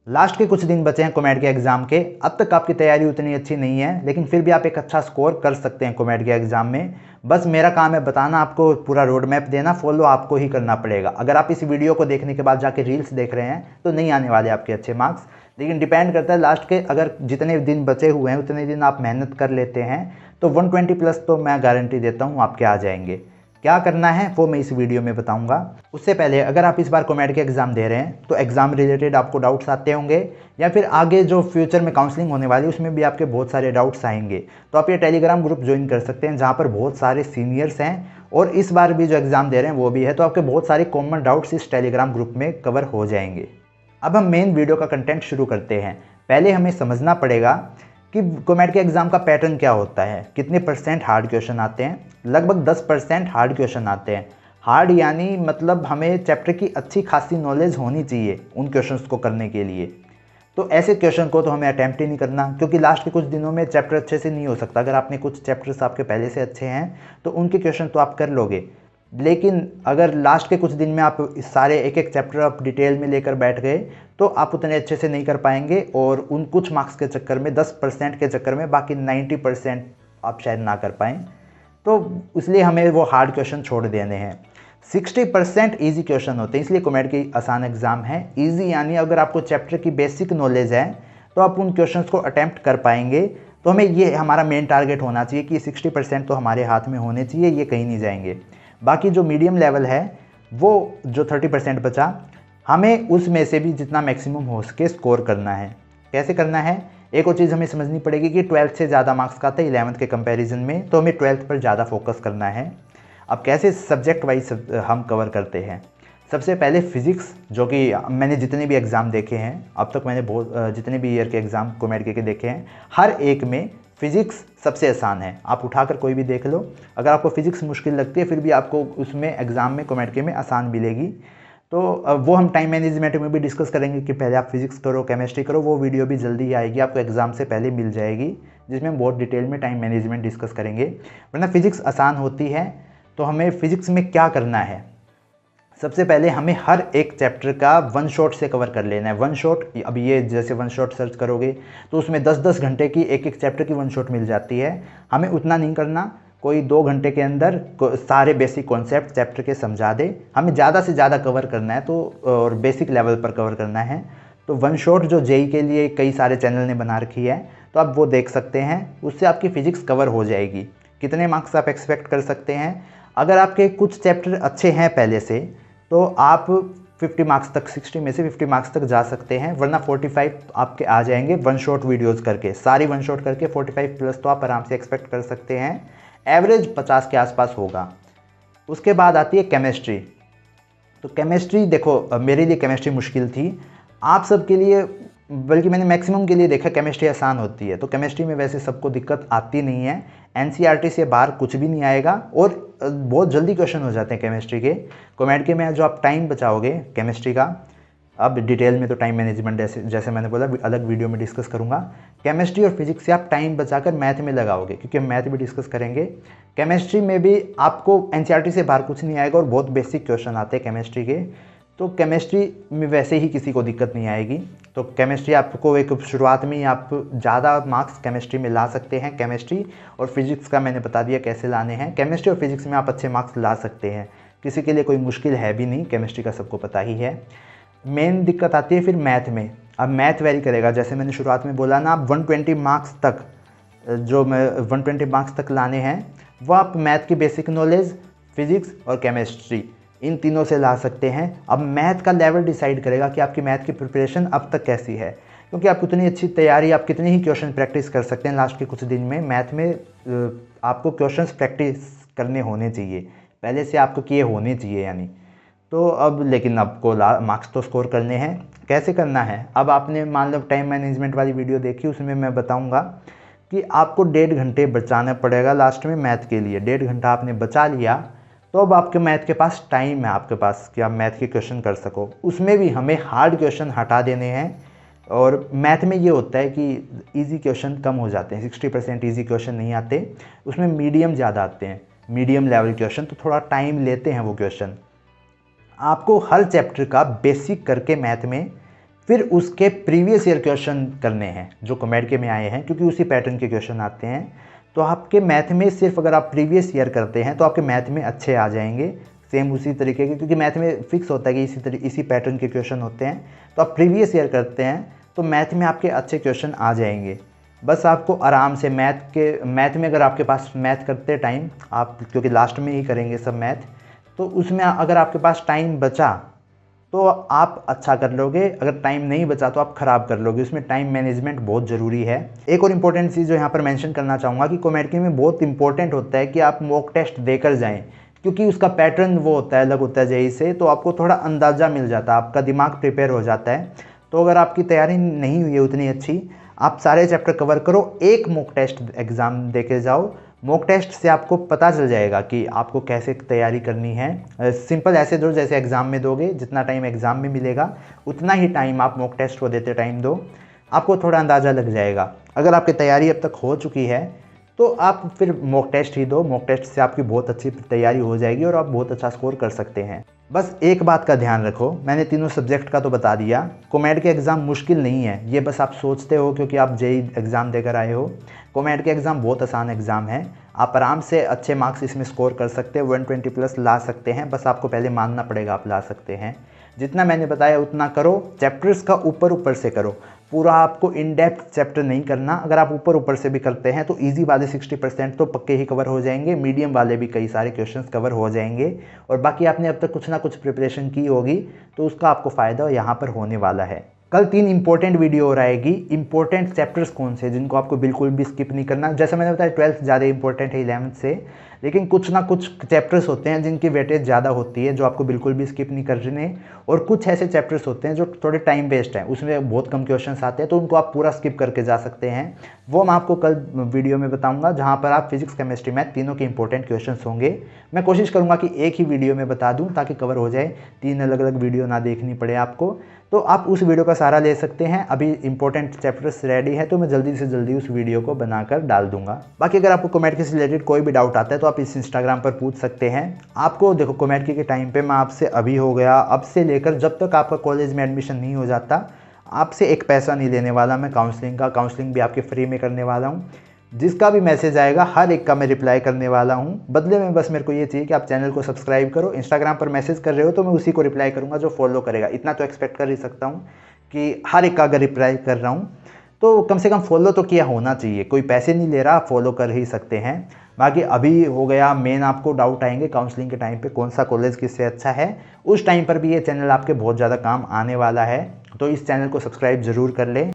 Last के कुछ दिन बचे हैं कॉमेड के एग्ज़ाम के। अब तक आपकी तैयारी उतनी अच्छी नहीं है, लेकिन फिर भी आप एक अच्छा स्कोर कर सकते हैं कॉमेड के एग्ज़ाम में। बस मेरा काम है बताना, आपको पूरा रोड मैप देना, फॉलो आपको ही करना पड़ेगा। अगर आप इस वीडियो को देखने के बाद जाके रील्स देख रहे हैं तो नहीं आने वाले आपके अच्छे मार्क्स, लेकिन डिपेंड करता है लास्ट के अगर जितने दिन बचे हुए हैं उतने दिन आप मेहनत कर लेते हैं तो 120 प्लस तो मैं गारंटी देता हूँ आपके आ जाएंगे। क्या करना है वो मैं इस वीडियो में बताऊंगा। उससे पहले अगर आप इस बार कॉमेड के एग्ज़ाम दे रहे हैं तो एग्ज़ाम रिलेटेड आपको डाउट्स आते होंगे, या फिर आगे जो फ्यूचर में काउंसलिंग होने वाली है उसमें भी आपके बहुत सारे डाउट्स आएंगे, तो आप ये टेलीग्राम ग्रुप ज्वाइन कर सकते हैं जहाँ पर बहुत सारे सीनियर्स हैं और इस बार भी जो एग्ज़ाम दे रहे हैं वो भी है, तो आपके बहुत सारे कॉमन डाउट्स इस टेलीग्राम ग्रुप में कवर हो जाएंगे। अब हम मेन वीडियो का कंटेंट शुरू करते हैं। पहले हमें समझना पड़ेगा कि कॉमेड के एग्ज़ाम का पैटर्न क्या होता है, कितने परसेंट हार्ड क्वेश्चन आते हैं। लगभग 10% हार्ड क्वेश्चन आते हैं। हार्ड यानी मतलब हमें चैप्टर की अच्छी खासी नॉलेज होनी चाहिए उन क्वेश्चंस को करने के लिए। तो ऐसे क्वेश्चन को तो हमें अटैम्प्ट ही नहीं करना, क्योंकि लास्ट के कुछ दिनों में चैप्टर अच्छे से नहीं हो सकता। अगर आपने कुछ चैप्टर्स आपके पहले से अच्छे हैं तो उनके क्वेश्चन तो आप कर लोगे, लेकिन अगर लास्ट के कुछ दिन में आप सारे एक एक चैप्टर आप डिटेल में लेकर बैठ गए तो आप उतने अच्छे से नहीं कर पाएंगे, और उन कुछ मार्क्स के चक्कर में 10% के चक्कर में बाकी 90% आप शायद ना कर पाएँ। तो इसलिए हमें वो हार्ड क्वेश्चन छोड़ देने हैं। 60% ईजी क्वेश्चन होते हैं, इसलिए कॉमेड की आसान एग्जाम है। ईजी यानी अगर आपको चैप्टर की बेसिक नॉलेज है तो आप उन क्वेश्चंस को अटैम्प्ट कर पाएंगे। तो हमें ये हमारा मेन टारगेट होना चाहिए कि 60% तो हमारे हाथ में होने चाहिए, ये कहीं नहीं जाएंगे। बाकी जो मीडियम लेवल है वो जो 30% बचा, हमें उसमें से भी जितना मैक्सिमम हो सके स्कोर करना है। कैसे करना है, एक और चीज़ हमें समझनी पड़ेगी कि 12th से ज़्यादा मार्क्स का आता है 11th के कंपैरिजन में, तो हमें 12th पर ज़्यादा फोकस करना है। अब कैसे सब्जेक्ट वाइज हम कवर करते हैं। सबसे पहले फिज़िक्स, जो कि मैंने जितने भी एग्ज़ाम देखे हैं अब तक, मैंने बहुत जितने भी ईयर के एग्ज़ाम कॉमेड के देखे हैं, हर एक में फ़िज़िक्स सबसे आसान है। आप उठाकर कोई भी देख लो, अगर आपको फ़िज़िक्स मुश्किल लगती है फिर भी आपको उसमें एग्ज़ाम में कॉमेड के में आसान मिलेगी। तो वो हम टाइम मैनेजमेंट में भी डिस्कस करेंगे कि पहले आप फिजिक्स करो केमिस्ट्री करो, वो वीडियो भी जल्दी आएगी, आपको एग्ज़ाम से पहले मिल जाएगी, जिसमें हम बहुत डिटेल में टाइम मैनेजमेंट डिस्कस करेंगे। वरना फिजिक्स आसान होती है। तो हमें फिजिक्स में क्या करना है, सबसे पहले हमें हर एक चैप्टर का वन शॉट से कवर कर लेना है। वन शॉट, अब ये जैसे वन शॉट सर्च करोगे तो उसमें 10-10 घंटे की एक एक चैप्टर की वन शॉट मिल जाती है। हमें उतना नहीं करना, कोई 2 घंटे के अंदर सारे बेसिक कॉन्सेप्ट चैप्टर के समझा दे। हमें ज़्यादा से ज़्यादा कवर करना है तो, और बेसिक लेवल पर कवर करना है। तो वन शॉट जो जेई के लिए कई सारे चैनल ने बना रखी है, तो आप वो देख सकते हैं, उससे आपकी फ़िज़िक्स कवर हो जाएगी। कितने मार्क्स आप एक्सपेक्ट कर सकते हैं, अगर आपके कुछ चैप्टर अच्छे हैं पहले से तो आप 50 मार्क्स तक, 60 में से 50 मार्क्स तक जा सकते हैं, वरना 45 आपके आ जाएंगे वन शॉट वीडियोज़ करके। सारी वन शॉट करके 45 प्लस तो आप आराम से एक्सपेक्ट कर सकते हैं। एवरेज 50 के आसपास होगा। उसके बाद आती है केमिस्ट्री। तो केमिस्ट्री देखो, मेरे लिए केमिस्ट्री मुश्किल थी, आप सबके लिए, बल्कि मैंने मैक्सिमम के लिए देखा केमिस्ट्री आसान होती है। तो केमिस्ट्री में वैसे सबको दिक्कत आती नहीं है, एनसीईआरटी से बाहर कुछ भी नहीं आएगा और बहुत जल्दी क्वेश्चन हो जाते हैं केमिस्ट्री के। कॉमेड के में जो आप टाइम बचाओगे केमिस्ट्री का, अब डिटेल में तो टाइम मैनेजमेंट जैसे मैंने बोला अलग वीडियो में डिस्कस करूंगा। केमिस्ट्री और फिजिक्स से आप टाइम बचाकर मैथ में लगाओगे, क्योंकि हम मैथ भी डिस्कस करेंगे। केमिस्ट्री में भी आपको एनसीईआरटी से बाहर कुछ नहीं आएगा और बहुत बेसिक क्वेश्चन आते हैं केमिस्ट्री के। तो केमिस्ट्री में वैसे ही किसी को दिक्कत नहीं आएगी। तो केमिस्ट्री आपको एक शुरुआत में ही आप ज़्यादा मार्क्स केमिस्ट्री में ला सकते हैं। केमिस्ट्री और फिजिक्स का मैंने बता दिया कैसे लाने हैं। केमिस्ट्री और फिजिक्स में आप अच्छे मार्क्स ला सकते हैं, किसी के लिए कोई मुश्किल है भी नहीं, केमिस्ट्री का सबको पता ही है। मेन दिक्कत आती है फिर मैथ में। अब मैथ वेरी करेगा, जैसे मैंने शुरुआत में बोला ना, आप 120 मार्क्स तक, जो मैं 120 मार्क्स तक लाने हैं वो आप मैथ की बेसिक नॉलेज, फिजिक्स और केमिस्ट्री, इन तीनों से ला सकते हैं। अब मैथ का लेवल डिसाइड करेगा कि आपकी मैथ की प्रिपरेशन अब तक कैसी है, क्योंकि आप उतनी अच्छी तैयारी, आप कितने ही क्वेश्चन प्रैक्टिस कर सकते हैं लास्ट के कुछ दिन में। मैथ में आपको क्वेश्चंस प्रैक्टिस करने होने चाहिए, पहले से आपको किए होने चाहिए यानी। तो अब लेकिन आपको मार्क्स तो स्कोर करने हैं। कैसे करना है, अब आपने मान लो टाइम मैनेजमेंट वाली वीडियो देखी, उसमें मैं बताऊंगा कि आपको 1.5 घंटे बचाना पड़ेगा लास्ट में मैथ के लिए। 1.5 घंटा आपने बचा लिया तो अब आपके मैथ के पास टाइम है, आपके पास कि आप मैथ के क्वेश्चन कर सको। उसमें भी हमें हार्ड क्वेश्चन हटा देने हैं। और मैथ में ये होता है कि इजी क्वेश्चन कम हो जाते हैं, 60% इजी क्वेश्चन नहीं आते, उसमें मीडियम ज़्यादा आते हैं, मीडियम लेवल क्वेश्चन, तो थोड़ा टाइम लेते हैं वो क्वेश्चन। आपको हर चैप्टर का बेसिक करके मैथ में फिर उसके प्रीवियस ईयर क्वेश्चन करने हैं जो कॉमेड के में आए हैं, क्योंकि उसी पैटर्न के क्वेश्चन आते हैं। तो आपके मैथ में सिर्फ अगर आप प्रीवियस ईयर करते हैं तो आपके मैथ में अच्छे आ जाएंगे, सेम उसी तरीके के, क्योंकि मैथ में फिक्स होता है कि इसी पैटर्न के क्वेश्चन होते हैं। तो आप प्रीवियस ईयर करते हैं तो मैथ में आपके अच्छे क्वेश्चन आ जाएंगे। बस आपको आराम से मैथ में अगर आपके पास मैथ करते टाइम आप, क्योंकि लास्ट में ही करेंगे सब मैथ, तो उसमें अगर आपके पास टाइम बचा तो आप अच्छा कर लोगे, अगर टाइम नहीं बचा तो आप ख़राब कर लोगे। उसमें टाइम मैनेजमेंट बहुत ज़रूरी है। एक और इम्पोर्टेंट चीज़ जो यहाँ पर मेंशन करना चाहूँगा कि कॉमेडी में बहुत इंपॉर्टेंट होता है कि आप मॉक टेस्ट देकर जाएं, क्योंकि उसका पैटर्न वो होता है, अलग होता है जेईई से, तो आपको थोड़ा अंदाज़ा मिल जाता है, आपका दिमाग प्रिपेयर हो जाता है। तो अगर आपकी तैयारी नहीं हुई है उतनी अच्छी, आप सारे चैप्टर कवर करो, एक मॉक टेस्ट एग्ज़ाम दे के जाओ। मॉक टेस्ट से आपको पता चल जाएगा कि आपको कैसे तैयारी करनी है। सिंपल ऐसे दो जैसे एग्ज़ाम में दोगे, जितना टाइम एग्ज़ाम में मिलेगा उतना ही टाइम आप मॉक टेस्ट को देते टाइम दो, आपको थोड़ा अंदाज़ा लग जाएगा। अगर आपकी तैयारी अब तक हो चुकी है तो आप फिर मॉक टेस्ट ही दो, मॉक टेस्ट से आपकी बहुत अच्छी तैयारी हो जाएगी और आप बहुत अच्छा स्कोर कर सकते हैं। बस एक बात का ध्यान रखो, मैंने तीनों सब्जेक्ट का तो बता दिया, कॉमेड के एग्ज़ाम मुश्किल नहीं है, ये बस आप सोचते हो क्योंकि आप जेईई एग्ज़ाम देकर आए हो। कॉमेड के एग्ज़ाम बहुत आसान एग्ज़ाम है, आप आराम से अच्छे मार्क्स इसमें स्कोर कर सकते हैं, 120 प्लस ला सकते हैं। बस आपको पहले मानना पड़ेगा आप ला सकते हैं। जितना मैंने बताया उतना करो, चैप्टर्स का ऊपर से करो, पूरा आपको इन डेप्थ चैप्टर नहीं करना। अगर आप ऊपर से भी करते हैं तो इजी वाले 60% तो पक्के ही कवर हो जाएंगे, मीडियम वाले भी कई सारे क्वेश्चंस कवर हो जाएंगे, और बाकी आपने अब तक कुछ ना कुछ प्रिपरेशन की होगी तो उसका आपको फ़ायदा यहाँ पर होने वाला है। कल 3 इंपॉर्टेंट वीडियो और आएगी। इंपॉर्टेंट चैप्टर्स कौन से जिनको आपको बिल्कुल भी स्किप नहीं करना। जैसे मैंने बताया 12th ज़्यादा इंपॉर्टेंट है 11th से, लेकिन कुछ ना कुछ चैप्टर्स होते हैं जिनकी वेटेज ज़्यादा होती है, जो आपको बिल्कुल भी स्किप नहीं करने। और कुछ ऐसे चैप्टर्स होते हैं जो थोड़े टाइम वेस्ट हैं, उसमें बहुत कम क्वेश्चंस आते हैं, तो उनको आप पूरा स्किप करके जा सकते हैं। वो मैं आपको कल वीडियो में बताऊंगा, जहाँ पर आप फिजिक्स केमिस्ट्री मैथ तीनों के इंपॉर्टेंट क्वेश्चंस होंगे। मैं कोशिश करूँगा कि एक ही वीडियो में बता दूँ ताकि कवर हो जाए, 3 अलग अलग वीडियो ना देखनी पड़े आपको। तो आप उस वीडियो का सहारा ले सकते हैं। अभी इंपॉर्टेंट चैप्टर्स रेडी है तो मैं जल्दी से जल्दी उस वीडियो को बनाकर डाल दूंगा। बाकी अगर आपको कॉमेडी से रिलेटेड कोई भी डाउट आता है तो आप इस इंस्टाग्राम पर पूछ सकते हैं। आपको देखो, कॉमेडी के टाइम पे मैं आपसे अभी हो गया, अब से लेकर जब तक आपका कॉलेज में एडमिशन नहीं हो जाता, आपसे एक पैसा नहीं लेने वाला मैं काउंसलिंग भी आपके फ्री में करने वाला हूँ। जिसका भी मैसेज आएगा हर एक का मैं रिप्लाई करने वाला हूँ। बदले में बस मेरे को ये चाहिए कि आप चैनल को सब्सक्राइब करो। इंस्टाग्राम पर मैसेज कर रहे हो तो मैं उसी को रिप्लाई करूँगा जो फॉलो करेगा। इतना तो एक्सपेक्ट कर ही सकता हूँ कि हर एक का अगर रिप्लाई कर रहा हूँ तो कम से कम फॉलो तो किया होना चाहिए। कोई पैसे नहीं ले रहा, फॉलो कर ही सकते हैं। बाकी अभी हो गया, मेन आपको डाउट आएंगे काउंसलिंग के टाइम पे कौन सा कॉलेज किससे अच्छा है, उस टाइम पर भी ये चैनल आपके बहुत ज़्यादा काम आने वाला है। तो इस चैनल को सब्सक्राइब ज़रूर कर लें।